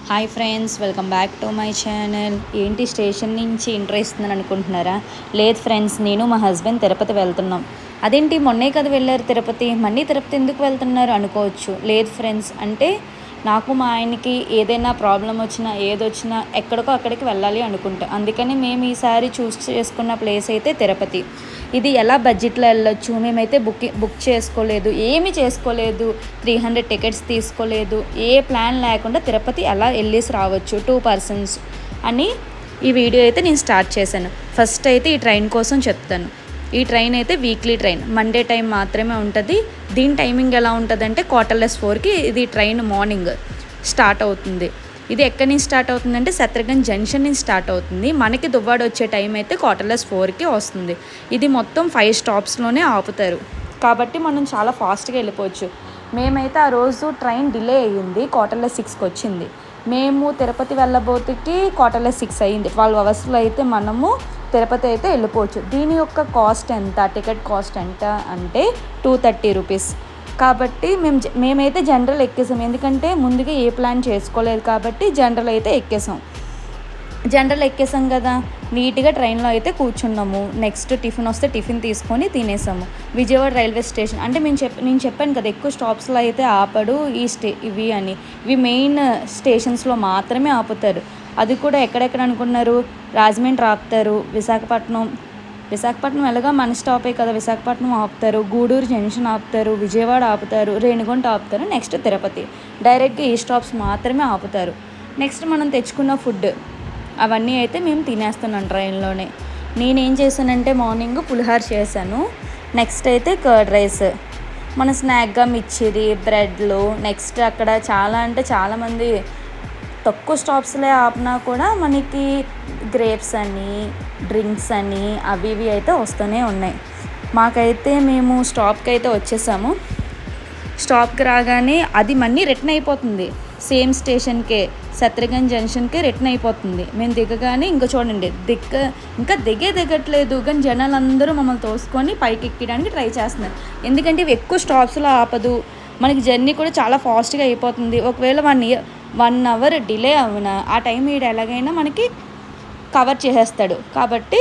Hi friends, welcome back to my channel. ఏంటి station నుంచి intro ఇస్తున్నాను అనుకుంటున్నారా? లేదు ఫ్రెండ్స్, నేను మా హస్బెండ్ తిరుపతి వెళ్తున్నాం. అదేంటి మొన్నే కదా వెళ్ళారు తిరుపతి, మళ్ళీ తిరుపతి ఎందుకు వెళ్తున్నారు అనుకోవచ్చు. లేదు ఫ్రెండ్స్, అంటే నాకు మా ఆయనకి ఏదైనా ప్రాబ్లం వచ్చినా ఏదొచ్చినా ఎక్కడికో అక్కడికి వెళ్ళాలి అనుకుంటాం. అందుకని మేము ఈసారి చూస్ చేసుకున్న ప్లేస్ అయితే తిరుపతి. ఇది ఎలా బడ్జెట్లో వెళ్ళొచ్చు, మేమైతే బుక్ చేసుకోలేదు, ఏమీ చేసుకోలేదు, 300 టికెట్స్ తీసుకోలేదు, ఏ ప్లాన్ లేకుండా తిరుపతి ఎలా వెళ్ళేసి రావచ్చు 2 పర్సన్స్ అని ఈ వీడియో అయితే నేను స్టార్ట్ చేశాను. ఫస్ట్ అయితే ఈ ట్రైన్ కోసం చెప్తాను. ఈ ట్రైన్ అయితే వీక్లీ ట్రైన్, మండే టైం మాత్రమే ఉంటుంది. దీని టైమింగ్ ఎలా ఉంటుందంటే 4:45కి ఇది ట్రైన్ మార్నింగ్ స్టార్ట్ అవుతుంది. ఇది ఎక్కడి నుంచి స్టార్ట్ అవుతుందంటే శత్రుఘ్న జంక్షన్ నుంచి స్టార్ట్ అవుతుంది. మనకి దువ్వాడ వచ్చే టైం అయితే 4:45కి వస్తుంది. ఇది మొత్తం 5 స్టాప్స్లోనే ఆపుతారు కాబట్టి మనం చాలా ఫాస్ట్గా వెళ్ళిపోవచ్చు. మేమైతే ఆ రోజు ట్రైన్ డిలే అయ్యింది, 4:06కి వచ్చింది. మేము తిరుపతి వెళ్ళబోతుకి 4:06 అయ్యింది. 12 అవర్స్లో అయితే మనము తిరుపతి అయితే వెళ్ళిపోవచ్చు. దీని యొక్క కాస్ట్ ఎంత, టికెట్ కాస్ట్ ఎంత అంటే 230 రూపీస్. కాబట్టి మేమైతే జనరల్ ఎక్కేసాం, ఎందుకంటే ముందుగా ఏ ప్లాన్ చేసుకోలేదు కాబట్టి జనరల్ అయితే ఎక్కేసాం కదా. నీట్గా ట్రైన్లో అయితే కూర్చున్నాము. నెక్స్ట్ టిఫిన్ వస్తే టిఫిన్ తీసుకొని తినేసాము. విజయవాడ రైల్వే స్టేషన్ అంటే నేను చెప్పాను కదా, ఎక్కువ స్టాప్స్లో అయితే ఆపడు ఇవి మెయిన్ స్టేషన్స్లో మాత్రమే ఆపుతారు. అది కూడా ఎక్కడెక్కడ అనుకున్నారు, రాజమండ్రి ఆపుతారు, విశాఖపట్నం వెళ్ళగా మన స్టాపే కదా, విశాఖపట్నం ఆపుతారు, గూడూరు జంక్షన్ ఆపుతారు, విజయవాడ ఆపుతారు, రేణిగుంట ఆపుతారు, నెక్స్ట్ తిరుపతి. డైరెక్ట్గా ఈ స్టాప్స్ మాత్రమే ఆపుతారు. నెక్స్ట్ మనం తెచ్చుకున్న ఫుడ్ అవన్నీ అయితే మేము తినేస్తున్నాం ట్రైన్లోనే. నేనేం చేశానంటే మార్నింగ్ పులిహోర చేశాను. నెక్స్ట్ అయితే కర్డ్ రైస్, మన స్నాక్గా మిర్చిది, బ్రెడ్లు. నెక్స్ట్ అక్కడ చాలామంది తక్కువ స్టాప్స్లో ఆపినా కూడా మనకి గ్రేప్స్ అని, డ్రింక్స్ అని అవి ఇవి అయితే వస్తూనే ఉన్నాయి. మాకైతే మేము స్టాప్కి అయితే వచ్చేసాము. స్టాప్కి రాగానే అది మళ్ళీ రిటర్న్ అయిపోతుంది, సేమ్ స్టేషన్కే, శత్రుఘ్న జంక్షన్కే రిటర్న్ అయిపోతుంది. మేము దిగగానే ఇంకా చూడండి ఇంకా దిగట్లేదు, కానీ జనాలు అందరూ మమ్మల్ని తోసుకొని పైకి ఎక్కడానికి ట్రై చేస్తున్నారు. ఎందుకంటే ఇవి ఎక్కువ స్టాప్స్లో ఆపదు, మనకి జర్నీ కూడా చాలా ఫాస్ట్గా అయిపోతుంది. ఒకవేళ 1 అవర్ డిలే అవునా ఆ టైం ఎలాగైనా మనకి కవర్ చేసేస్తాడు. కాబట్టి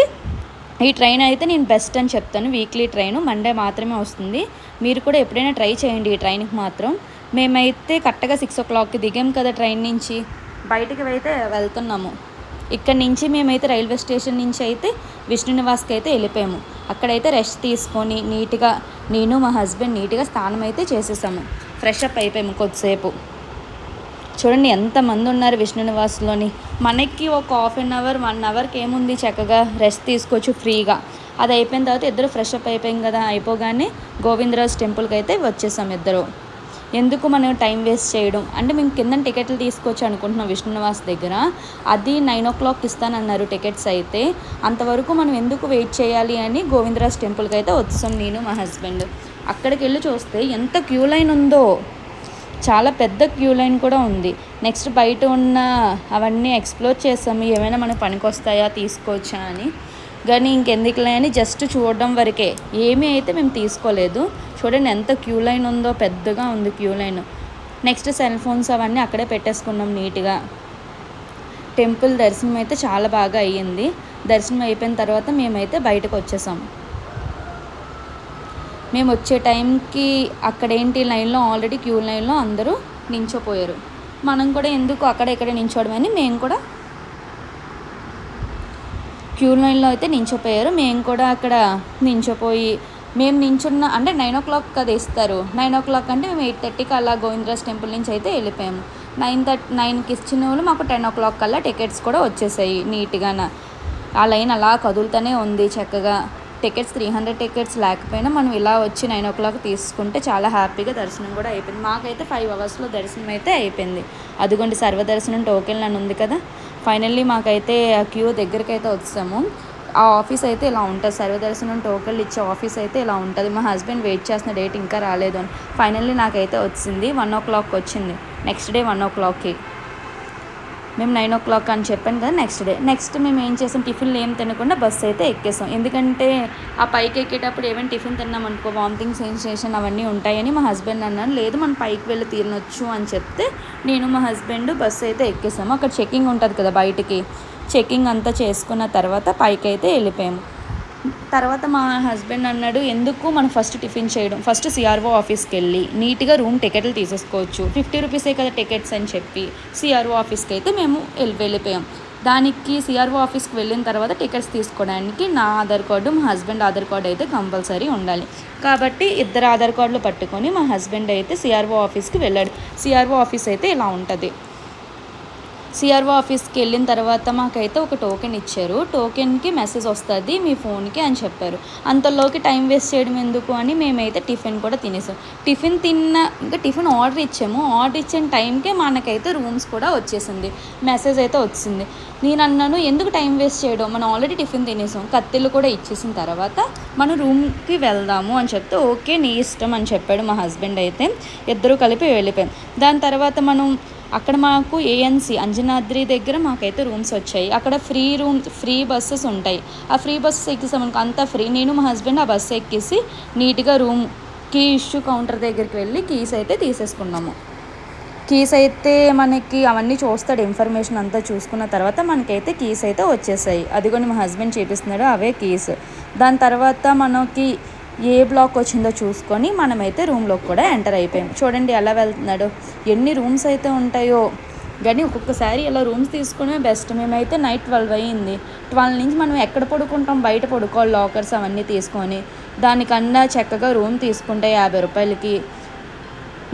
ఈ ట్రైన్ అయితే నేను బెస్ట్ అని చెప్తాను. వీక్లీ ట్రైన్ మండే మాత్రమే వస్తుంది. మీరు కూడా ఎప్పుడైనా ట్రై చేయండి ఈ ట్రైన్కి మాత్రం. మేమైతే కరెక్ట్గా 6 o'clockకి దిగాం కదా ట్రైన్ నుంచి, బయటికి అయితే వెళ్తున్నాము. ఇక్కడ నుంచి మేమైతే రైల్వే స్టేషన్ నుంచి అయితే విష్ణు నివాస్కి అయితే వెళ్ళిపోయాము. అక్కడైతే రెస్ట్ తీసుకొని నీట్గా నేను మా హస్బెండ్ నీట్గా స్నానం అయితే చేసేసాము. ఫ్రెష్ అప్ అయిపోయాము కొద్దిసేపు. చూడండి ఎంతమంది ఉన్నారు విష్ణు నివాస్లోని. మనకి ఒక 1/2 అవర్ 1 అవర్కి ఏముంది, చక్కగా రెస్ట్ తీసుకోవచ్చు ఫ్రీగా. అది అయిపోయిన తర్వాత ఇద్దరు ఫ్రెష్ అప్ అయిపోయాం కదా, అయిపోగానే గోవిందరాజ్ టెంపుల్కి అయితే వచ్చేసాం ఇద్దరు. ఎందుకు మనం టైం వేస్ట్ చేయడం అంటే మేము కింద టికెట్లు తీసుకోవచ్చు అనుకుంటున్నాం విష్ణు నివాస్ దగ్గర. అది 9 o'clock ఇస్తానన్నారు టికెట్స్ అయితే. అంతవరకు మనం ఎందుకు వెయిట్ చేయాలి అని గోవిందరాజ్ టెంపుల్కి అయితే వచ్చాం నేను మా హస్బెండ్. అక్కడికి వెళ్ళి చూస్తే ఎంత క్యూ లైన్ ఉందో, చాలా పెద్ద క్యూ లైన్ కూడా ఉంది. నెక్స్ట్ బయట ఉన్న అవన్నీ ఎక్స్ప్లోర్ చేసాము, ఏమైనా మనకు పనికి వస్తాయా తీసుకోవచ్చా అని. కానీ ఇంకెందుకులే అని జస్ట్ చూడడం వరకే, ఏమీ అయితే మేము తీసుకోలేదు. చూడండి ఎంత క్యూ లైన్ ఉందో, పెద్దగా ఉంది queue line. Next cell phones అవన్నీ అక్కడే పెట్టేసుకున్నాం నీట్గా. టెంపుల్ దర్శనం అయితే చాలా బాగా అయ్యింది. దర్శనం అయిపోయిన తర్వాత మేమైతే బయటకు వచ్చేసాం. మేము వచ్చే టైంకి అక్కడేంటి లైన్లో ఆల్రెడీ క్యూ లైన్లో అందరూ నించోపోయారు. మనం కూడా ఎందుకు అక్కడ ఇక్కడ నించోవడమని మేము కూడా క్యూ లైన్లో అయితే నించోపోయారు. మేము కూడా అక్కడ నించోపోయి మేము నించున్న అంటే 9 o'clock కదా ఇస్తారు. 9 o'clock అంటే మేము 8:30కి అలా గోవిందరాజ్ టెంపుల్ నుంచి అయితే వెళ్ళిపోయాము. 9కి ఇచ్చిన వాళ్ళు మాకు 10 o'clock కల్లా టికెట్స్ కూడా వచ్చేసాయి నీట్గా. ఆ లైన్ అలా కదులుతూనే ఉంది చక్కగా. టికెట్స్ 300 టికెట్స్ లేకపోయినా మనం ఇలా వచ్చి 9 o'clock తీసుకుంటే చాలా హ్యాపీగా దర్శనం కూడా అయిపోయింది. మాకైతే 5 అవర్స్లో దర్శనం అయితే అయిపోయింది. అదిగోండి సర్వదర్శనం టోకెన్ అని ఉంది కదా. ఫైనల్లీ మాకైతే ఆ క్యూ దగ్గరికి అయితే వచ్చాము. ఆ ఆఫీస్ అయితే ఇలా ఉంటుంది, సర్వదర్శనం టోకెన్లు ఇచ్చే ఆఫీస్ అయితే ఇలా ఉంటుంది. మా హస్బెండ్ వెయిట్ చేస్తున్న డేట్ ఇంకా రాలేదు అని. ఫైనల్లీ నాకైతే వచ్చింది, 1 o'clock వచ్చింది. నెక్స్ట్ డే 1 o'clockకి మేము 9 అని చెప్పాను కదా. నెక్స్ట్ మేము ఏం చేసాం, టిఫిన్లు ఏం తినకుండా బస్సు అయితే ఎక్కేసాం. ఎందుకంటే ఆ పైకి ఎక్కేటప్పుడు ఏమైనా టిఫిన్ తిన్నామనుకో వామిటింగ్ సెన్సేషన్ అవన్నీ ఉంటాయని మా హస్బెండ్ అన్నాను. లేదు మనం పైకి వెళ్ళి తినొచ్చు అని చెప్తే నేను మా హస్బెండ్ బస్సు అయితే ఎక్కేసాము. అక్కడ చెకింగ్ ఉంటుంది కదా బయటికి, చెకింగ్ అంతా చేసుకున్న తర్వాత పైకి అయితే వెళ్ళిపోయాము. తర్వాత మా హస్బెండ్ అన్నాడు, ఎందుకు మనం ఫస్ట్ టిఫిన్ చేయడం, ఫస్ట్ సిఆర్ఓ ఆఫీస్కి వెళ్ళి నీట్గా రూమ్ టికెట్లు తీసేసుకోవచ్చు, 50 రూపీసే కదా టికెట్స్ అని చెప్పి సిఆర్ఓ ఆఫీస్కి అయితే మేము వెళ్ళిపోయాం. దానికి సిఆర్ఓ ఆఫీస్కి వెళ్ళిన తర్వాత టికెట్స్ తీసుకోవడానికి నా ఆధార్ కార్డు, మా హస్బెండ్ ఆధార్ కార్డు అయితే కంపల్సరీ ఉండాలి. కాబట్టి ఇద్దరు ఆధార్ కార్డులు పట్టుకొని మా హస్బెండ్ అయితే సిఆర్ఓ ఆఫీస్కి వెళ్ళాడు. సిఆర్ఓ ఆఫీస్ అయితే ఇలా ఉంటుంది. సిఆర్ఓ ఆఫీస్కి వెళ్ళిన తర్వాత మాకైతే ఒక టోకెన్ ఇచ్చారు. టోకెన్కి మెసేజ్ వస్తుంది మీ ఫోన్కి అని చెప్పారు. అంతలోకి టైం వేస్ట్ చేయడం ఎందుకు అని మేమైతే టిఫిన్ కూడా తినేసాం. ఇంకా టిఫిన్ ఆర్డర్ ఇచ్చాము. ఆర్డర్ ఇచ్చిన టైంకే మనకైతే రూమ్స్ కూడా వచ్చేసింది, మెసేజ్ అయితే వచ్చింది. నేను అన్నాను, ఎందుకు టైం వేస్ట్ చేయడం, మనం ఆల్రెడీ టిఫిన్ తినేసాం, కత్తిళ్ళు కూడా ఇచ్చేసిన తర్వాత మనం రూమ్కి వెళ్దాము అని చెప్తే ఓకే నీ ఇష్టం అని చెప్పాడు మా హస్బెండ్. అయితే ఇద్దరు కలిపి వెళ్ళిపోయాం. దాని తర్వాత మనం అక్కడ మాకు ఏఎన్సి అంజనాద్రి దగ్గర మాకైతే రూమ్స్ వచ్చాయి. అక్కడ ఫ్రీ బస్సెస్ ఉంటాయి. ఆ ఫ్రీ బస్సెస్ ఎక్కిసామనుకో అంతా ఫ్రీ. నేను మా హస్బెండ్ ఆ బస్సు ఎక్కేసి నీట్గా రూమ్ కీ ఇష్యూ కౌంటర్ దగ్గరికి వెళ్ళి కీస్ అయితే తీసేసుకున్నాము. కీస్ అయితే మనకి అవన్నీ చూస్తాడు, ఇన్ఫర్మేషన్ అంతా చూసుకున్న తర్వాత మనకైతే కీస్ అయితే వచ్చేసాయి. అదిగోని మా హస్బెండ్ చూపిస్తున్నాడు అవే కీస్. దాని తర్వాత మనకి ఏ బ్లాక్ వచ్చిందో చూసుకొని మనమైతే రూమ్లోకి కూడా ఎంటర్ అయిపోయాం. చూడండి ఎలా వెళ్తున్నాడు, ఎన్ని రూమ్స్ అయితే ఉంటాయో కానీ ఒక్కొక్కసారి ఇలా రూమ్స్ తీసుకునే బెస్ట్. మేమైతే నైట్ 12 అయ్యింది. 12 నుంచి మనం ఎక్కడ పడుకుంటాం, బయట పడుకోవాలి లాకర్స్ అవన్నీ తీసుకొని. దానికన్నా చక్కగా రూమ్ తీసుకుంటే 50 రూపాయలకి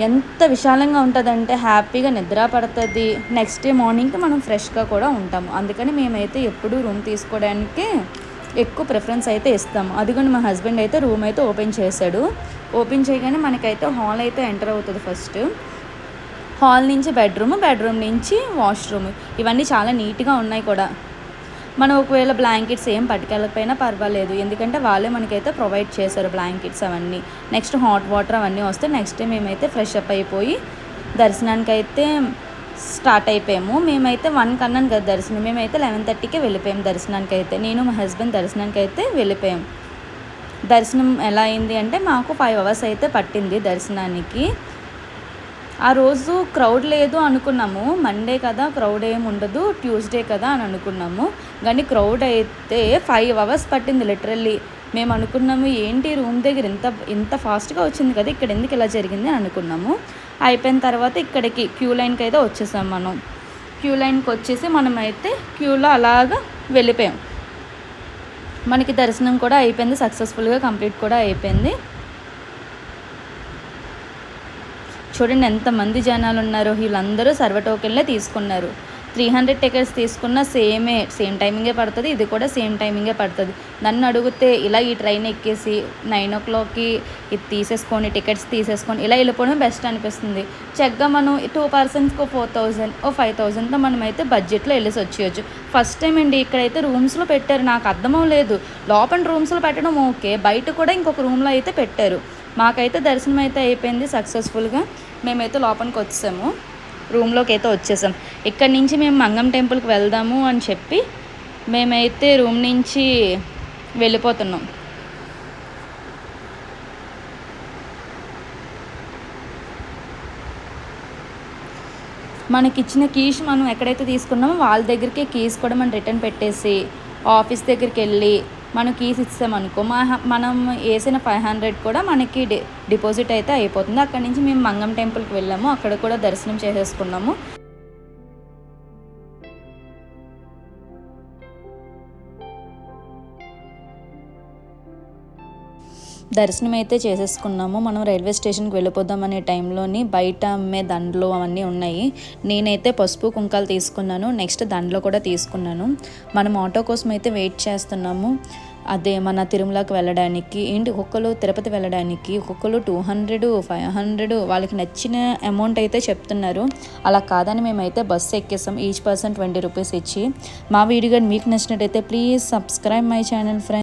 ఎంత విశాలంగా ఉంటుందంటే హ్యాపీగా నిద్ర పడుతుంది. నెక్స్ట్ డే మార్నింగ్కి మనం ఫ్రెష్గా కూడా ఉంటాము. అందుకని మేమైతే ఎప్పుడూ రూమ్ తీసుకోవడానికి ఎక్కువ ప్రిఫరెన్స్ అయితే ఇస్తాము. అదిగోని మా హస్బెండ్ అయితే రూమ్ అయితే ఓపెన్ చేశాడు. ఓపెన్ చేయగానే మనకైతే హాల్ అయితే ఎంటర్ అవుతుంది. ఫస్ట్ హాల్ నుంచి బెడ్రూమ్ నుంచి వాష్రూమ్, ఇవన్నీ చాలా నీట్గా ఉన్నాయి కూడా. మనం ఒకవేళ బ్లాంకెట్స్ ఏం పట్టుకెళ్ళకపోయినా పర్వాలేదు, ఎందుకంటే వాళ్ళే మనకైతే ప్రొవైడ్ చేశారు బ్లాంకెట్స్ అవన్నీ. నెక్స్ట్ హాట్ వాటర్ అవన్నీ వస్తే నెక్స్ట్ డే మేమైతే ఫ్రెష్ అప్ అయిపోయి దర్శనానికి అయితే స్టార్ట్ అయిపోయాము. మేమైతే 1 అన్నాను కదా దర్శనం, మేమైతే 11:30కే వెళ్ళిపోయాం దర్శనానికి అయితే. నేను మా హస్బెండ్ దర్శనానికి అయితే వెళ్ళిపోయాం. దర్శనం ఎలా అయింది అంటే మాకు 5 అవర్స్ అయితే పట్టింది దర్శనానికి. ఆ రోజు క్రౌడ్ లేదు అనుకున్నాము, మండే కదా క్రౌడ్ ఏమి ఉండదు, ట్యూస్డే కదా అని అనుకున్నాము. కానీ క్రౌడ్ అయితే 5 అవర్స్ పట్టింది లిటరల్లీ. మేము అనుకున్నాము ఏంటి రూమ్ దగ్గర ఇంత ఫాస్ట్గా వచ్చింది కదా, ఇక్కడ ఎందుకు ఇలా జరిగింది అని అనుకున్నాము. అయిపోయిన తర్వాత ఇక్కడికి క్యూ లైన్కి అయితే వచ్చేసాం. మనం క్యూ లైన్కి వచ్చేసి మనమైతే క్యూలో అలాగా వెళ్ళిపోయాం. మనకి దర్శనం కూడా అయిపోయింది, సక్సెస్ఫుల్గా కంప్లీట్ కూడా అయిపోయింది. చూడండి ఎంతమంది జనాలు ఉన్నారో. వీళ్ళందరూ సర్వ టోకెన్లే తీసుకున్నారు. 300 టికెట్స్ తీసుకున్న సేమ్ టైమింగే పడుతుంది. ఇది కూడా సేమ్ టైమింగే పడుతుంది. నన్ను అడిగితే ఇలా ఈ ట్రైన్ ఎక్కేసి 9 o'clockకి ఇది తీసేసుకొని టికెట్స్ తీసేసుకొని ఇలా వెళ్ళిపోవడం బెస్ట్ అనిపిస్తుంది. చక్కగా మనం 2 personsకి 4,000 5,000తో మనమైతే బడ్జెట్లో వెళ్ళేసి వచ్చేయచ్చు. ఫస్ట్ టైం అండి ఇక్కడైతే రూమ్స్లో పెట్టారు, నాకు అర్థమవలేదు. లోపల రూమ్స్లో పెట్టడం ఓకే, బయట కూడా ఇంకొక రూమ్లో అయితే పెట్టారు. మాకైతే దర్శనం అయితే అయిపోయింది సక్సెస్ఫుల్గా. మేమైతే లోపలికి వచ్చాము, రూమ్లోకి అయితే వచ్చేసాం. ఇక్కడి నుంచి మేము మంగం టెంపుల్కి వెళ్దాము అని చెప్పి మేమైతే రూమ్ నుంచి వెళ్ళిపోతున్నాం. మనకిచ్చిన కీస్ మనం ఎక్కడైతే తీసుకున్నామో వాళ్ళ దగ్గరికి కీస్ కూడా మనం రిటర్న్ పెట్టేసి ఆఫీస్ దగ్గరికి వెళ్ళి మనం కీస్ ఇస్తామనుకో మనం వేసిన 500 కూడా మనకి డిపాజిట్ అయితే అయిపోతుంది. అక్కడి నుంచి మేము మంగం టెంపుల్కి వెళ్ళాము, అక్కడ కూడా దర్శనం చేసేసుకున్నాము. దర్శనం అయితే చేసేసుకున్నాము. మనం రైల్వే స్టేషన్కి వెళ్ళిపోదాం అనే టైంలోని బయట అమ్మే దండలు అవన్నీ ఉన్నాయి. నేనైతే పసుపు కుంకాలు తీసుకున్నాను, నెక్స్ట్ దండలు కూడా తీసుకున్నాను. మనం ఆటో కోసం అయితే వెయిట్ చేస్తున్నాము. అదే మన తిరుమలకి వెళ్ళడానికి ఒక్కొక్కరు తిరుపతి వెళ్ళడానికి ఒక్కొక్కరు 200 500 వాళ్ళకి నచ్చిన అమౌంట్ అయితే చెప్తున్నారు. అలా కాదని మేమైతే బస్సు ఎక్కేసాం, ఈచ్ పర్సన్ 20 రూపీస్ ఇచ్చి. మా వీడియో మీకు నచ్చినట్టయితే please subscribe my channel friends.